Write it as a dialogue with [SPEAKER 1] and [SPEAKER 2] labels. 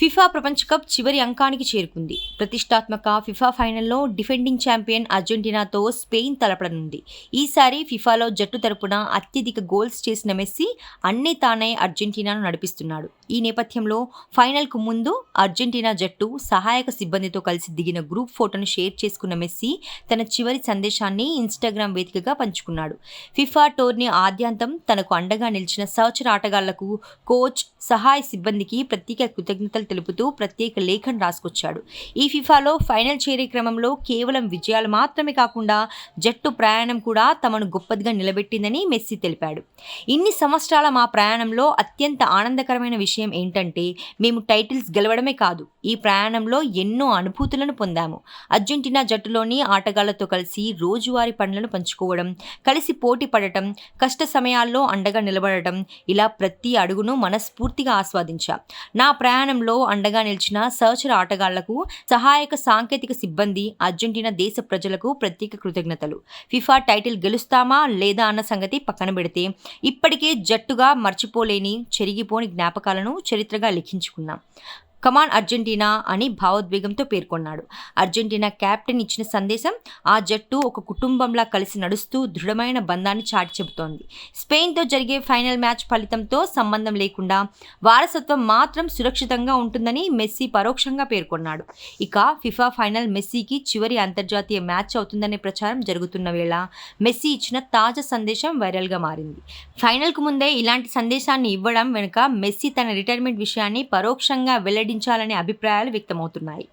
[SPEAKER 1] FIFA ప్రపంచ cup చివరి అంకానికి చేరుకుంది. ప్రతిష్టాత్మక ఫిఫా ఫైనల్లో డిఫెండింగ్ ఛాంపియన్ అర్జెంటీనాతో స్పెయిన్ తలపడనుంది. ఈసారి ఫిఫాలో జట్టు తరపున అత్యధిక గోల్స్ చేసిన మెస్సీ అన్నీ తానే అర్జెంటీనాను నడిపిస్తున్నాడు. ఈ నేపథ్యంలో ఫైనల్కు ముందు అర్జెంటీనా జట్టు సహాయక సిబ్బందితో కలిసి దిగిన గ్రూప్ ఫోటోను షేర్ చేసుకున్న మెస్సీ తన చివరి సందేశాన్ని ఇన్స్టాగ్రామ్ వేదికగా పంచుకున్నాడు. ఫిఫా టోర్నీ ఆద్యంతం తనకు అండగా నిలిచిన సహచర ఆటగాళ్లకు, కోచ్, సహాయ సిబ్బందికి ప్రత్యేక కృతజ్ఞతలు తెలుపుతూ ప్రత్యేక లేఖను రాసుకొచ్చాడు. ఈ ఫిఫాలో ఫైనల్ చేరే క్రమంలో కేవలం విజయాలు మాత్రమే కాకుండా జట్టు ప్రయాణం కూడా తమను గొప్పదిగా నిలబెట్టిందని మెస్సీ తెలిపాడు. ఇన్ని సంవత్సరాల మా ప్రయాణంలో అత్యంత ఆనందకరమైన విషయం ఏంటంటే మేము టైటిల్స్ గెలవడమే కాదు, ఈ ప్రయాణంలో ఎన్నో అనుభూతులను పొందాము. అర్జెంటీనా జట్టులోని ఆటగాళ్లతో కలిసి రోజువారీ పనులను పంచుకోవడం, కలిసి పోటీ పడటం, కష్ట సమయాల్లో అండగా నిలబడటం, ఇలా ప్రతి అడుగును మనస్ఫూర్తిగా ఆస్వాదించాం. నా ప్రయాణంలో అండగా నిలిచిన సహచర ఆటగాళ్లకు, సహాయక సాంకేతిక సిబ్బంది, అర్జెంటీనా దేశ ప్రజలకు ప్రత్యేక కృతజ్ఞతలు. ఫిఫా టైటిల్ గెలుస్తామా లేదా అన్న సంగతి పక్కన పెడితే ఇప్పటికే జట్టుగా మర్చిపోలేని, చెరిగిపోని జ్ఞాపకాలను చరిత్రగా లిఖించుకున్నాం. కమాన్ అర్జెంటీనా అని భావోద్వేగంతో పేర్కొన్నాడు. అర్జెంటీనా కెప్టెన్ ఇచ్చిన సందేశం ఆ జట్టు ఒక కుటుంబంలా కలిసి నడుస్తూ దృఢమైన బంధాన్ని చాటి చెబుతోంది. స్పెయిన్తో జరిగే ఫైనల్ మ్యాచ్ ఫలితంతో సంబంధం లేకుండా వారసత్వం మాత్రం సురక్షితంగా ఉంటుందని మెస్సీ పరోక్షంగా పేర్కొన్నాడు. ఇక ఫిఫా ఫైనల్ మెస్సీకి చివరి అంతర్జాతీయ మ్యాచ్ అవుతుందనే ప్రచారం జరుగుతున్న వేళ మెస్సీ ఇచ్చిన తాజా సందేశం వైరల్గా మారింది. ఫైనల్కు ముందే ఇలాంటి సందేశాన్ని ఇవ్వడం వెనుక మెస్సీ తన రిటైర్మెంట్ విషయాన్ని పరోక్షంగా వెల్లడించాలనే అభిప్రాయాలు వ్యక్తమవుతున్నాయి.